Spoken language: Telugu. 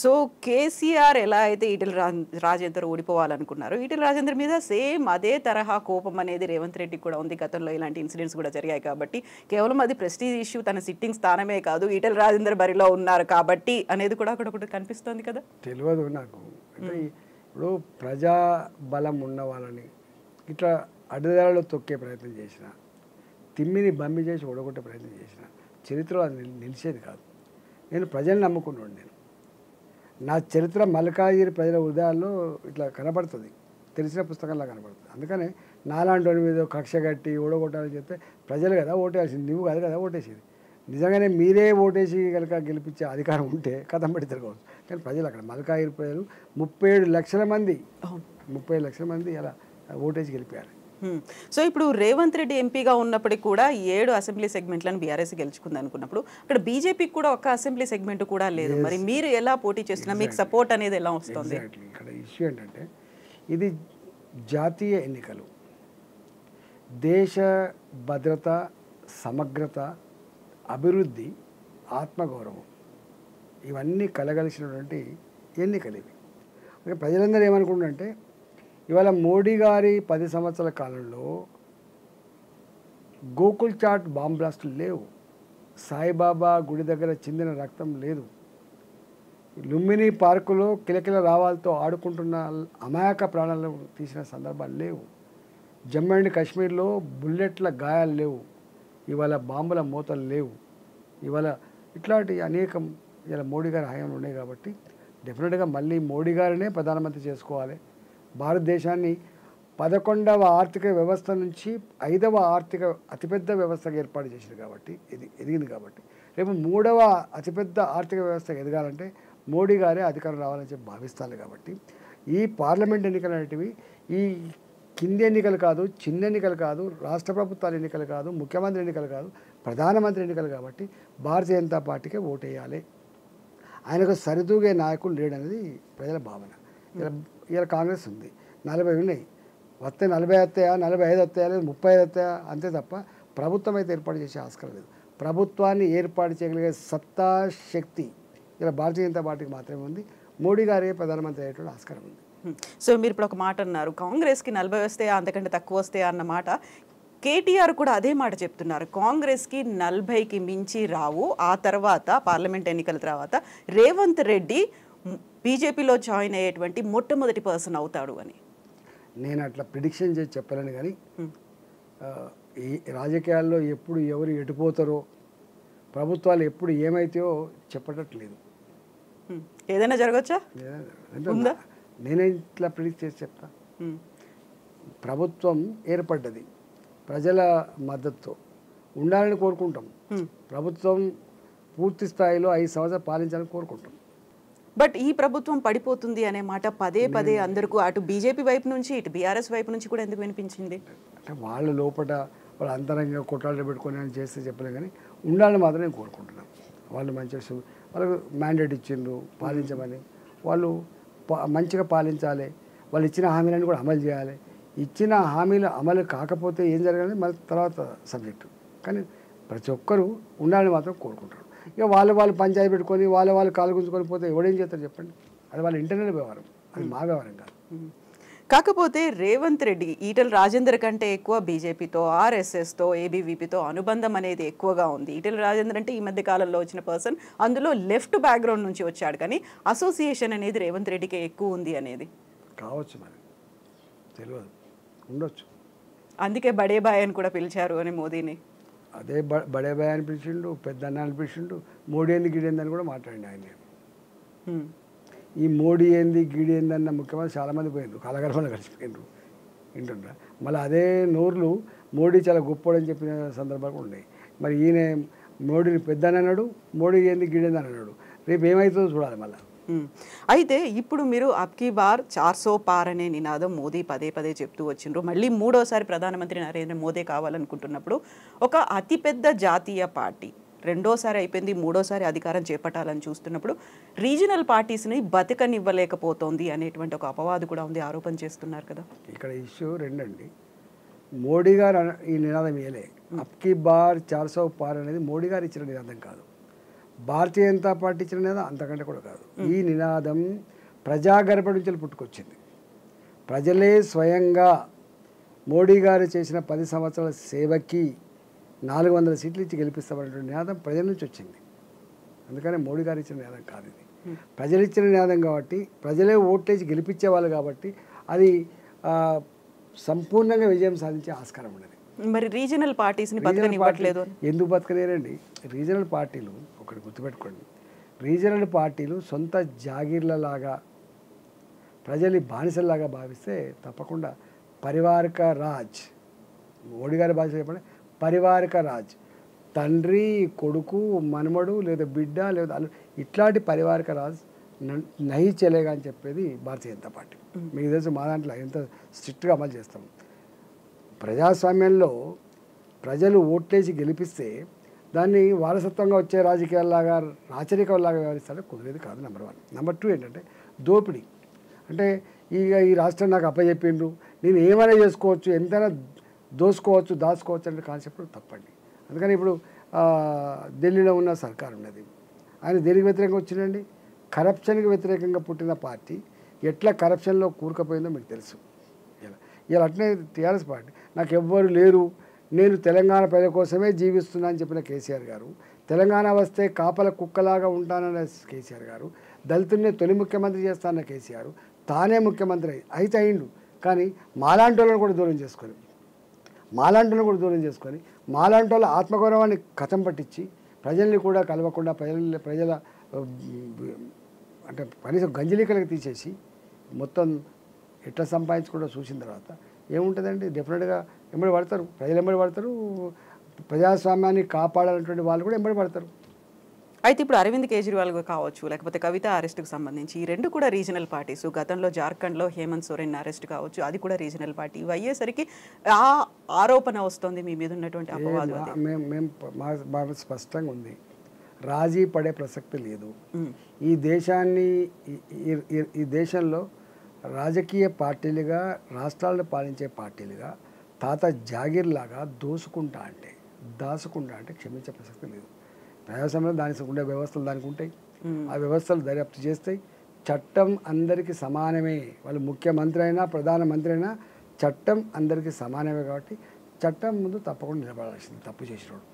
సో కేసీఆర్ ఎలా అయితే ఈటెల రాజేందర్ ఓడిపోవాలనుకున్నారు, ఈటెల రాజేందర్ మీద సేమ్ అదే తరహా కోపం అనేది రేవంత్ రెడ్డికి కూడా ఉంది. గతంలో ఇలాంటి ఇన్సిడెంట్స్ కూడా జరిగాయి కాబట్టి కేవలం అది ప్రెస్టీజ్ ఇష్యూ, తన సిట్టింగ్ స్థానమే కాదు, ఈటెల రాజేందర్ బరిలో ఉన్నారు కాబట్టి అనేది కూడా అక్కడ ఒకటి కనిపిస్తుంది కదా. తెలియదు నాకు. అంటే ఇప్పుడు ప్రజా బలం ఉన్న వాళ్ళని ఇట్లా అడ్డదారిలో తొక్కే ప్రయత్నం చేసిన, తిమ్మిని బమ్మి చేసి ఓడగొట్టే ప్రయత్నం చేసిన చరిత్రలో అది నిలిచేది కాదు. నేను ప్రజల్ని నమ్ముకున్నాను. నేను నా చరిత్ర మల్కాజిగిరి ప్రజల హృదయాల్లో ఇట్లా కనబడుతుంది, తెలిసిన పుస్తకంలా కనబడుతుంది. అందుకనే నాలాంటి వాడి మీద కక్ష కట్టి ఓడగొట్టాలని చెప్తే ప్రజలు కదా ఓటేయాల్సింది, నువ్వు కాదు కదా ఓటేసేది. నిజంగానే మీరే ఓటేసి కనుక గెలిపించే అధికారం ఉంటే కథం పెట్టి తిరగవచ్చు. కానీ ప్రజలు అక్కడ మల్కాజిగిరి ప్రజలు 37 లక్షల మంది 30 లక్షల మంది అలా ఓటేసి గెలిపారు. సో ఇప్పుడు రేవంత్ రెడ్డి ఎంపీగా ఉన్నప్పటికీ కూడా 7 అసెంబ్లీ సెగ్మెంట్లను బీఆర్ఎస్ గెలుచుకుంది అనుకున్నప్పుడు అక్కడ బీజేపీకి కూడా ఒక అసెంబ్లీ సెగ్మెంట్ కూడా లేదు. మరి మీరు ఎలా పోటీ చేస్తున్నా, మీకు సపోర్ట్ అనేది ఎలా వస్తుంది? ఇక్కడ ఇష్యూ ఏంటంటే ఇది జాతీయ ఎన్నికలు, దేశ భద్రత, సమగ్రత, అభివృద్ధి, ఆత్మగౌరవం ఇవన్నీ కలగలిసినటువంటి ఎన్నికలు ఇవి. ప్రజలందరూ ఏమనుకుంటారంటే ఇవాళ మోడీ గారి 10 సంవత్సరాల కాలంలో గోకుల్ చాట్ బాంబ్ బ్లాస్టులు లేవు, సాయిబాబా గుడి దగ్గర చిందిన రక్తం లేదు, లుంబిని పార్కులో కిలకిల రావాలతో ఆడుకుంటున్న అమాయక ప్రాణాలను తీసిన సందర్భాలు లేవు, జమ్మూ అండ్ కాశ్మీర్లో బుల్లెట్ల గాయాలు లేవు, ఇవాళ బాంబుల మూతలు లేవు. ఇవాళ ఇట్లాంటి అనేకం ఇలా మోడీ గారి హయాంలో ఉన్నాయి. కాబట్టి డెఫినెట్గా మళ్ళీ మోడీ గారినే ప్రధానమంత్రి చేసుకోవాలి. భారతదేశాన్ని 11వ ఆర్థిక వ్యవస్థ నుంచి 5వ ఆర్థిక అతిపెద్ద వ్యవస్థగా ఏర్పాటు చేసింది కాబట్టి ఎదిగింది. కాబట్టి రేపు 3వ అతిపెద్ద ఆర్థిక వ్యవస్థ ఎదగాలంటే మోడీ గారే అధికారం రావాలని చెప్పి భావిస్తాను. కాబట్టి ఈ పార్లమెంట్ ఎన్నికలు అనేటివి ఈ కింది ఎన్నికలు కాదు, చిన్న ఎన్నికలు కాదు, రాష్ట్ర ప్రభుత్వాల ఎన్నికలు కాదు, ముఖ్యమంత్రి ఎన్నికలు కాదు, ప్రధానమంత్రి ఎన్నికలు. కాబట్టి భారతీయ జనతా పార్టీకే ఓటేయాలి. ఆయనకు సరితూగే నాయకులు లేడనేది ప్రజల భావన. ఇలా కాంగ్రెస్ ఉంది, 40 ఉన్నాయి, వస్తే 40 వస్తాయా, 45 వస్తాయా, లేదా 35 వస్తాయా అంతే తప్ప ప్రభుత్వం అయితే ఏర్పాటు చేసే ఆస్కారం లేదు. ప్రభుత్వాన్ని ఏర్పాటు చేయగలిగే సత్తా, శక్తి ఇలా భారతీయ జనతా పార్టీకి మాత్రమే ఉంది. మోడీ గారే ప్రధానమంత్రి అయ్యేటువంటి ఆస్కారం ఉంది. సో మీరు ఇప్పుడు ఒక మాట అన్నారు, కాంగ్రెస్కి 40 వస్తాయా అంతకంటే తక్కువ వస్తాయా అన్న మాట. కేటీఆర్ కూడా అదే మాట చెప్తున్నారు, కాంగ్రెస్కి 40కి మించి రావు, ఆ తర్వాత పార్లమెంట్ ఎన్నికల తర్వాత రేవంత్ రెడ్డి బీజేపీలో జాయిన్ అయ్యేటువంటి మొట్టమొదటి పర్సన్ అవుతాడు అని. నేను అట్లా ప్రిడిక్షన్ చేసి చెప్పలేను. కానీ ఈ రాజకీయాల్లో ఎప్పుడు ఎవరు ఎటుపోతారో, ప్రభుత్వాలు ఎప్పుడు ఏమైతాయో చెప్పటట్లేదు. ఏదైనా జరగచ్చా? నేనే ఇట్లా ప్రిడిక్ట్ చేసి చెప్తా. ప్రభుత్వం ఏర్పడ్డది ప్రజల మద్దతుతో ఉండాలని కోరుకుంటాం. ప్రభుత్వం పూర్తి స్థాయిలో 5 సంవత్సరాలు పాలించాలని కోరుకుంటాం. బట్ ఈ ప్రభుత్వం పడిపోతుంది అనే మాట పదే పదే అందరికీ అటు బీజేపీ వైపు నుంచి ఇటు బీఆర్ఎస్ వైపు నుంచి కూడా ఎందుకు వినిపించింది? అంటే వాళ్ళ లోపల వాళ్ళ అంతరంగా కొట్లాటలు పెట్టుకొని అని చేస్తే చెప్పలేదు. కానీ ఉండాలని మాత్రం నేను కోరుకుంటున్నాను. వాళ్ళు మంచిగా వాళ్ళకు మ్యాండేట్ ఇచ్చిండ్రు పాలించమని, వాళ్ళు మంచిగా పాలించాలి, వాళ్ళు ఇచ్చిన హామీలను కూడా అమలు చేయాలి. ఇచ్చిన హామీలు అమలు కాకపోతే ఏం జరగాలి మళ్ళీ తర్వాత సబ్జెక్టు. కానీ ప్రతి ఒక్కరూ ఉండాలని మాత్రం కోరుకుంటారు. ఇక వాళ్ళు పంచాయతీ పెట్టుకొని వాళ్ళు కాలు గుంజుకొని పోతే ఎవడేం చేస్తారు చెప్పండి? అది వాళ్ళ ఇంటర్నల్ వ్యవహారం, అది మా వ్యవహారం కాదు. కాకపోతే రేవంత్ రెడ్డి ఈటెల రాజేందర్ కంటే ఎక్కువ బీజేపీతో, ఆర్ఎస్ఎస్తో, ఏబీవీపీతో అనుబంధం అనేది ఎక్కువగా ఉంది. ఈటెల రాజేందర్ అంటే ఈ మధ్య కాలంలో వచ్చిన పర్సన్, అందులో లెఫ్ట్ బ్యాక్గ్రౌండ్ నుంచి వచ్చాడు. కానీ అసోసియేషన్ అనేది రేవంత్ రెడ్డికి ఎక్కువ ఉంది అనేది కావచ్చు, మరి తెలియదు, ఉండొచ్చు. అందుకే బడే బాయ్ అని కూడా పిలిచారు అని మోదీని. అదే బడే బాయ్ అని పిలిచిండు, పెద్ద అన్న అని పిలిచిండు, మోడీ ఏంది గిడేంది అని కూడా మాట్లాడిండు ఆయన. ఈ మోడీ ఏంది గిడి ఏంది అన్న ముఖ్యమంత్రి చాలామంది పోయిండ్రు, కలగలమని కలిసిపోయిండ్రు వింటుండ్రా. మళ్ళీ అదే నోర్లు మోడీ చాలా గొప్పోడని చెప్పిన సందర్భాలు ఉన్నాయి. మరి ఈయన మోడీని పెద్ద అని అన్నాడు, మోడీ ఏంది గిడేంది అని అన్నాడు. రేపు ఏమవుతుందో చూడాలి. మళ్ళీ అయితే ఇప్పుడు మీరు అబ్కీ బార్ 400 పార్ అనే నినాదం మోదీ పదే పదే చెప్తూ వచ్చిండ్రు. మళ్ళీ 3వసారి ప్రధానమంత్రి నరేంద్ర మోదీ కావాలనుకుంటున్నప్పుడు ఒక అతిపెద్ద జాతీయ పార్టీ 2వసారి అయిపోయింది, 3వసారి అధికారం చేపట్టాలని చూస్తున్నప్పుడు రీజనల్ పార్టీస్ని బతకనివ్వలేకపోతోంది అనేటువంటి ఒక అపవాదు కూడా ఉంది, ఆరోపణ చేస్తున్నారు కదా. ఇక్కడ ఇష్యూ రెండండి. మోడీ గారు ఈ నినాదం ఇయలే. అబ్కీ బార్ 400 పార్ అనేది మోడీ గారు ఇచ్చిన నినాదం కాదు. భారతీయ జనతా పార్టీ ఇచ్చిన నినాదం అంతకంటే కూడా కాదు. ఈ నినాదం ప్రజాగర్భ నుంచి పుట్టుకొచ్చింది. ప్రజలే స్వయంగా మోడీ గారు చేసిన 10 సంవత్సరాల సేవకి 400 సీట్లు ఇచ్చి గెలిపిస్తామనేటువంటి నినాదం ప్రజల నుంచి వచ్చింది. అందుకనే మోడీ గారు ఇచ్చిన నినాదం కాదు ఇది. ప్రజలు ఇచ్చిన నినాదం కాబట్టి, ప్రజలే ఓట్లేసి గెలిపించేవాళ్ళు కాబట్టి అది సంపూర్ణంగా విజయం సాధించే ఆస్కారం ఉన్నది. మరి రీజనల్ పార్టీస్ని బతకనివ్వట్లేదు. ఎందుకు బతకలేరండి? రీజనల్ పార్టీలు ఒకటి గుర్తుపెట్టుకోండి, రీజనల్ పార్టీలు సొంత జాగీర్లలాగా ప్రజల్ని బానిసల్లాగా భావిస్తే తప్పకుండా పరివారిక రాజ్, మోడీ గారి భాష చెప్పండి, పరివారిక రాజ్, తండ్రి కొడుకు మనమడు లేదా బిడ్డ లేదా ఇట్లాంటి పరివారిక రాజ్ నహి చెలేగా అని చెప్పేది భారతీయ జనతా పార్టీ. మీకు తెలుసు మా దాంట్లో ఎంత స్ట్రిక్ట్గా అమలు చేస్తాం. ప్రజాస్వామ్యంలో ప్రజలు ఓట్లేసి గెలిపిస్తే దాన్ని వారసత్వంగా వచ్చే రాజకీయాల్లాగా రాచరికంలాగా వ్యవహరిస్తారో కుదిరేది కాదు. నెంబర్ 1. నెంబర్ 2 ఏంటంటే దోపిడీ. అంటే ఈ రాష్ట్రం నాకు అప్పచెప్పిండ్రు, నేను ఏమైనా చేసుకోవచ్చు, ఎంతైనా దోసుకోవచ్చు దాచుకోవచ్చు అనే కాన్సెప్ట్ తప్పండి. అందుకని ఇప్పుడు ఢిల్లీలో ఉన్న సర్కార్ ఉన్నది, ఆయన దేనికి వ్యతిరేకంగా వచ్చిందండి? కరప్షన్కి వ్యతిరేకంగా పుట్టిన పార్టీ ఎట్లా కరప్షన్లో కూరుకుపోయిందో మీకు తెలుసు. ఇలా అట్నే టీఆర్ఎస్ పార్టీ నాకు ఎవ్వరు లేరు, నేను తెలంగాణ ప్రజల కోసమే జీవిస్తున్నా అని చెప్పిన కేసీఆర్ గారు, తెలంగాణ వస్తే కాపల కుక్కలాగా ఉంటానన్న కేసీఆర్ గారు, దళితుల్ని తొలి ముఖ్యమంత్రి చేస్తానన్న కేసీఆర్ తానే ముఖ్యమంత్రి అయితే అయిండు. కానీ మాలాంటి వాళ్ళని కూడా దూరం చేసుకొని మాలాంటి వాళ్ళ ఆత్మగౌరవాన్ని కథం పట్టించి ప్రజల్ని కూడా కలవకుండా ప్రజల అంటే కనీసం గంజలికలకు తీసేసి మొత్తం ఎట్లా సంపాదించుకుంటూ చూసిన తర్వాత ఏముంటుందండి? డెఫినెట్గా ఎంబడి పడతారు, ప్రజలు ఎంబడి పడతారు, ప్రజాస్వామ్యాన్ని కాపాడాలన్నటువంటి వాళ్ళు కూడా ఎంబడి పడతారు. అయితే ఇప్పుడు అరవింద్ కేజ్రీవాల్ కావచ్చు, లేకపోతే కవిత అరెస్ట్కి సంబంధించి ఈ రెండు కూడా రీజనల్ పార్టీస్. గతంలో జార్ఖండ్లో హేమంత్ సోరెన్ అరెస్ట్ కావచ్చు, అది కూడా రీజనల్ పార్టీ. ఇవి అయ్యేసరికి ఆ ఆరోపణ వస్తుంది మీ మీద ఉన్నటువంటి అపవాదు. మేము స్పష్టంగా ఉంది, రాజీ పడే ప్రసక్తి లేదు. ఈ దేశాన్ని ఈ దేశంలో రాజకీయ పార్టీలుగా, రాష్ట్రాలను పాలించే పార్టీలుగా తాత జాగీర్లాగా దాచుకుంటా అంటే క్షమించే ప్రసక్తి లేదు. ప్రజాస్వామ్యంలో దానికి ఉండే వ్యవస్థలు దానికి ఉంటాయి, ఆ వ్యవస్థలు దర్యాప్తు చేస్తాయి. చట్టం అందరికీ సమానమే, వాళ్ళు ముఖ్యమంత్రి అయినా ప్రధానమంత్రి అయినా చట్టం అందరికీ సమానమే. కాబట్టి చట్టం ముందు తప్పకుండా నిలబడాల్సింది తప్పు చేసినోడు.